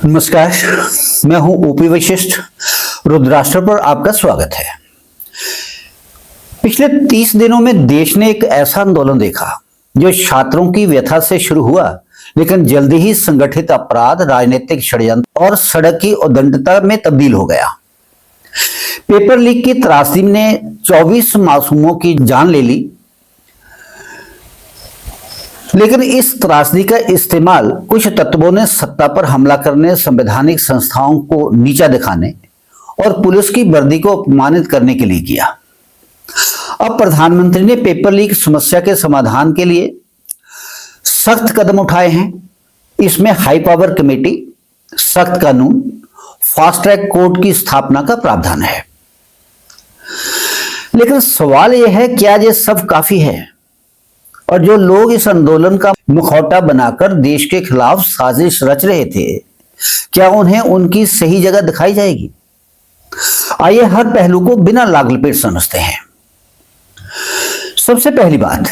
नमस्कार, मैं हूं ओपी वशिष्ठ। रुद्राष्ट्र पर आपका स्वागत है। पिछले 30 दिनों में देश ने एक ऐसा आंदोलन देखा जो छात्रों की व्यथा से शुरू हुआ, लेकिन जल्दी ही संगठित अपराध, राजनीतिक षड्यंत्र और सड़क की उद्दंडता में तब्दील हो गया। पेपर लीक की त्रासदी ने 24 मासूमों की जान ले ली, लेकिन इस त्रासदी का इस्तेमाल कुछ तत्वों ने सत्ता पर हमला करने, संवैधानिक संस्थाओं को नीचा दिखाने और पुलिस की वर्दी को अपमानित करने के लिए किया। अब प्रधानमंत्री ने पेपर लीक समस्या के समाधान के लिए सख्त कदम उठाए हैं। इसमें हाई पावर कमेटी, सख्त कानून, फास्ट ट्रैक कोर्ट की स्थापना का प्रावधान है। लेकिन सवाल यह है, क्या ये सब काफी है? और जो लोग इस आंदोलन का मुखौटा बनाकर देश के खिलाफ साजिश रच रहे थे, क्या उन्हें उनकी सही जगह दिखाई जाएगी? आइए हर पहलू को बिना लाग लपेट समझते हैं। सबसे पहली बात,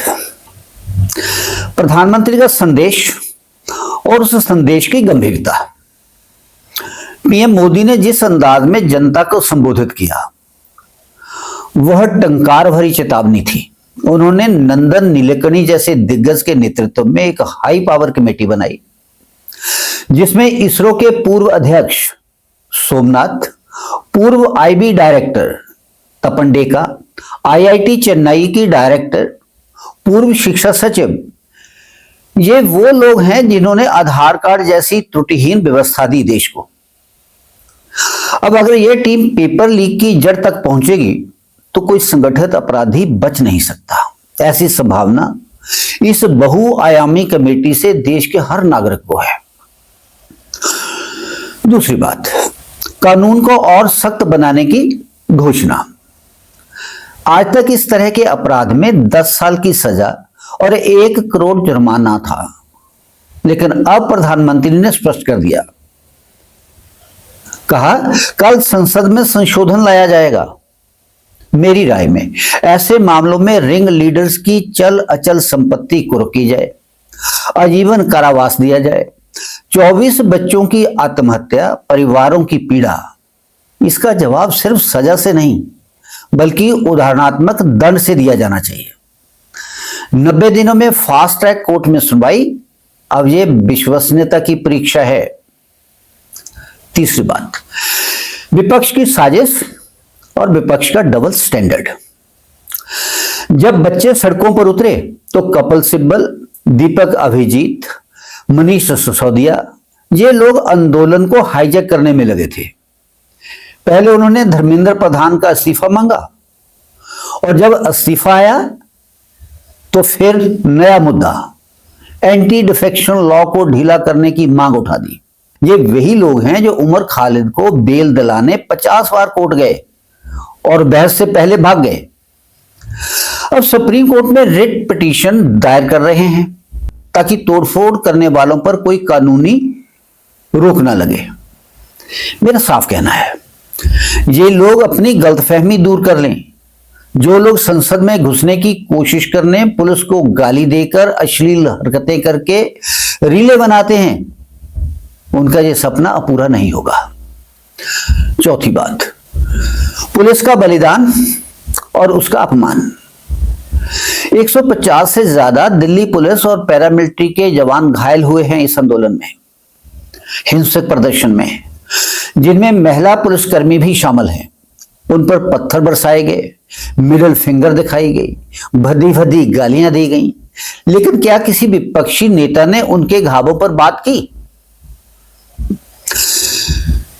प्रधानमंत्री का संदेश और उस संदेश की गंभीरता। पीएम मोदी ने जिस अंदाज में जनता को संबोधित किया, वह टंकार भरी चेतावनी थी। उन्होंने नंदन नीलेकणी जैसे दिग्गज के नेतृत्व में एक हाई पावर कमेटी बनाई, जिसमें इसरो के पूर्व अध्यक्ष सोमनाथ, पूर्व आईबी डायरेक्टर तपन डेका, आईआईटी चेन्नई की डायरेक्टर, पूर्व शिक्षा सचिव, ये वो लोग हैं जिन्होंने आधार कार्ड जैसी त्रुटिहीन व्यवस्था दी देश को। अब अगर यह टीम पेपर लीक की जड़ तक पहुंचेगी तो कोई संगठित अपराधी बच नहीं सकता। ऐसी संभावना इस बहुआयामी कमेटी से देश के हर नागरिक को है। दूसरी बात, कानून को और सख्त बनाने की घोषणा। आज तक इस तरह के अपराध में 10 साल की सजा और 1 करोड़ जुर्माना था, लेकिन अब प्रधानमंत्री ने स्पष्ट कर दिया, कहा कल संसद में संशोधन लाया जाएगा। मेरी राय में ऐसे मामलों में रिंग लीडर्स की चल अचल संपत्ति को रोकी जाए, आजीवन कारावास दिया जाए। 24 बच्चों की आत्महत्या, परिवारों की पीड़ा, इसका जवाब सिर्फ सजा से नहीं बल्कि उदाहरणात्मक दंड से दिया जाना चाहिए। 90 दिनों में फास्ट ट्रैक कोर्ट में सुनवाई, अब यह विश्वसनीयता की परीक्षा है। तीसरी बात, विपक्ष की साजिश और विपक्ष का डबल स्टैंडर्ड। जब बच्चे सड़कों पर उतरे तो कपिल सिब्बल, दीपक अभिजीत, मनीष सिसोदिया, ये लोग आंदोलन को हाईजैक करने में लगे थे। पहले उन्होंने धर्मेंद्र प्रधान का इस्तीफा मांगा और जब इस्तीफा आया तो फिर नया मुद्दा, एंटी डिफेक्शन लॉ को ढीला करने की मांग उठा दी। ये वही लोग हैं जो उमर खालिद को बेल दिलाने 50 बार कोर्ट गए और बहस से पहले भाग गए। अब सुप्रीम कोर्ट में रिट पिटीशन दायर कर रहे हैं ताकि तोड़फोड़ करने वालों पर कोई कानूनी रोक ना लगे। मेरा साफ कहना है, ये लोग अपनी गलतफहमी दूर कर लें। जो लोग संसद में घुसने की कोशिश करने, पुलिस को गाली देकर, अश्लील हरकतें करके रीले बनाते हैं, उनका ये सपना अपूरा नहीं होगा। चौथी बात, पुलिस का बलिदान और उसका अपमान। 150 से ज्यादा दिल्ली पुलिस और पैरामिलिट्री के जवान घायल हुए हैं इस आंदोलन में, हिंसक प्रदर्शन में, जिनमें महिला पुलिसकर्मी भी शामिल हैं। उन पर पत्थर बरसाए गए, मिडिल फिंगर दिखाई गई, भद्दी भद्दी गालियां दी गई, लेकिन क्या किसी विपक्षी नेता ने उनके घावों पर बात की?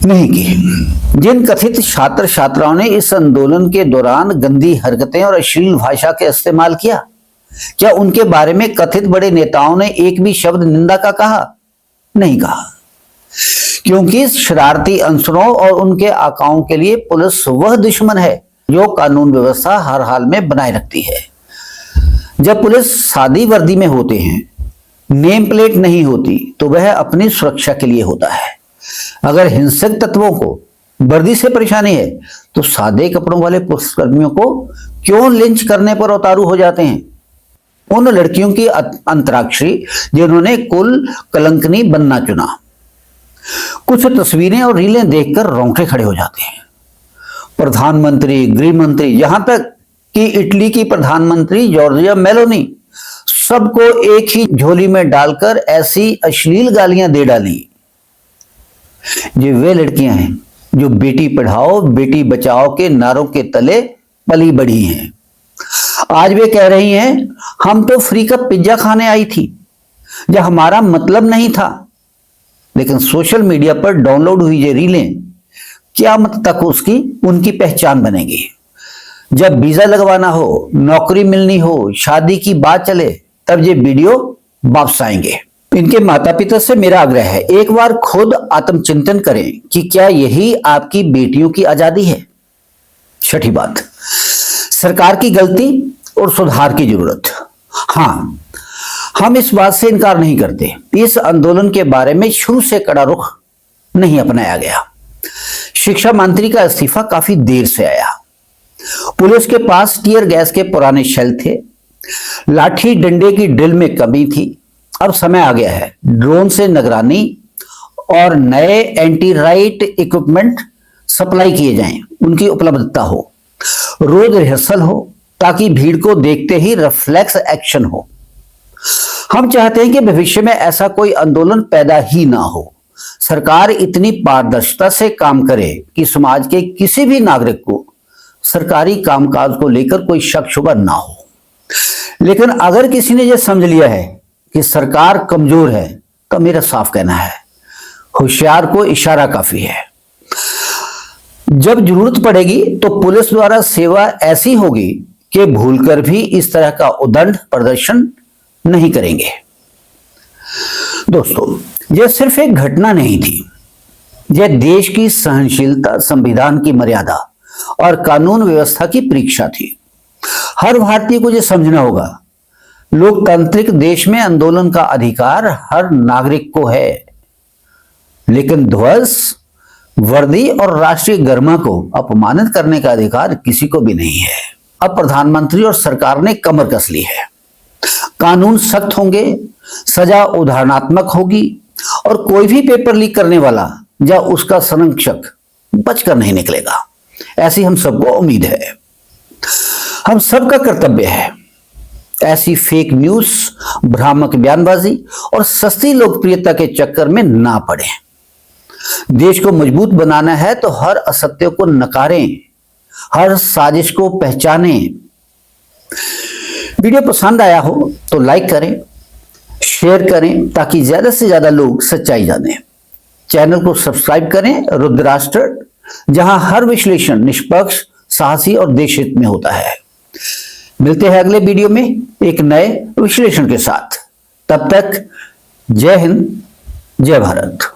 नहीं की। जिन कथित छात्र छात्राओं ने इस आंदोलन के दौरान गंदी हरकतें और अश्लील भाषा का इस्तेमाल किया, क्या उनके बारे में कथित बड़े नेताओं ने एक भी शब्द निंदा का कहा? नहीं कहा, क्योंकि शरारती अंसरों और उनके आकाओं के लिए पुलिस वह दुश्मन है जो कानून व्यवस्था हर हाल में बनाए रखती है। जब पुलिस सादी वर्दी में होते हैं, नेम प्लेट नहीं होती, तो वह अपनी सुरक्षा के लिए होता है। अगर हिंसक तत्वों को वर्दी से परेशानी है तो सादे कपड़ों वाले पुलिसकर्मियों को क्यों लिंच करने पर उतारू हो जाते हैं? उन लड़कियों की अंतराक्षरी जिन्होंने कुल कलंकनी बनना चुना। कुछ तस्वीरें और रीलें देखकर रोंगटे खड़े हो जाते हैं। प्रधानमंत्री, गृह मंत्री, यहां तक कि इटली की प्रधानमंत्री जॉर्जिया मेलोनी, सबको एक ही झोली में डालकर ऐसी अश्लील गालियां दे डाली। ये वे लड़कियां हैं जो बेटी पढ़ाओ बेटी बचाओ के नारों के तले पली बढ़ी हैं। आज वे कह रही हैं हम तो फ्री का पिज्जा खाने आई थी, जब हमारा मतलब नहीं था। लेकिन सोशल मीडिया पर डाउनलोड हुई ये रीलें क़यामत तक उनकी पहचान बनेगी। जब वीजा लगवाना हो, नौकरी मिलनी हो, शादी की बात चले, तब ये वीडियो वापस आएंगे। इनके माता पिता से मेरा आग्रह है, एक बार खुद आत्मचिंतन करें कि क्या यही आपकी बेटियों की आजादी है। छठी बात, सरकार की गलती और सुधार की जरूरत। हाँ, हम इस बात से इनकार नहीं करते, इस आंदोलन के बारे में शुरू से कड़ा रुख नहीं अपनाया गया। शिक्षा मंत्री का इस्तीफा काफी देर से आया। पुलिस के पास टीयर गैस के पुराने शेल थे, लाठी डंडे की ड्रिल में कमी थी। अब समय आ गया है ड्रोन से निगरानी और नए एंटी राइट इक्विपमेंट सप्लाई किए जाएं, उनकी उपलब्धता हो, रोज रिहर्सल हो ताकि भीड़ को देखते ही रिफ्लेक्स एक्शन हो। हम चाहते हैं कि भविष्य में ऐसा कोई आंदोलन पैदा ही ना हो। सरकार इतनी पारदर्शिता से काम करे कि समाज के किसी भी नागरिक को सरकारी कामकाज को लेकर कोई शक शुबा ना हो। लेकिन अगर किसी ने यह समझ लिया है कि सरकार कमजोर है, तो मेरा साफ कहना है होशियार को इशारा काफी है। जब जरूरत पड़ेगी तो पुलिस द्वारा सेवा ऐसी होगी कि भूलकर भी इस तरह का उद्दंड प्रदर्शन नहीं करेंगे। दोस्तों, यह सिर्फ एक घटना नहीं थी, यह देश की सहनशीलता, संविधान की मर्यादा और कानून व्यवस्था की परीक्षा थी। हर भारतीय को यह समझना होगा, लोकतांत्रिक देश में आंदोलन का अधिकार हर नागरिक को है, लेकिन ध्वज, वर्दी और राष्ट्रीय गरिमा को अपमानित करने का अधिकार किसी को भी नहीं है। अब प्रधानमंत्री और सरकार ने कमर कस ली है। कानून सख्त होंगे, सजा उदाहरणात्मक होगी और कोई भी पेपर लीक करने वाला या उसका संरक्षक बचकर नहीं निकलेगा, ऐसी हम सबको उम्मीद है। हम सबका कर्तव्य है ऐसी फेक न्यूज, भ्रामक बयानबाजी और सस्ती लोकप्रियता के चक्कर में ना पड़े। देश को मजबूत बनाना है तो हर असत्य को नकारें, हर साजिश को पहचानें। वीडियो पसंद आया हो तो लाइक करें, शेयर करें ताकि ज्यादा से ज्यादा लोग सच्चाई जानें। चैनल को सब्सक्राइब करें रुद्राष्ट्र, जहां हर विश्लेषण निष्पक्ष, साहसी और देशहित में होता है। मिलते हैं अगले वीडियो में एक नए विश्लेषण के साथ। तब तक जय हिंद, जय भारत।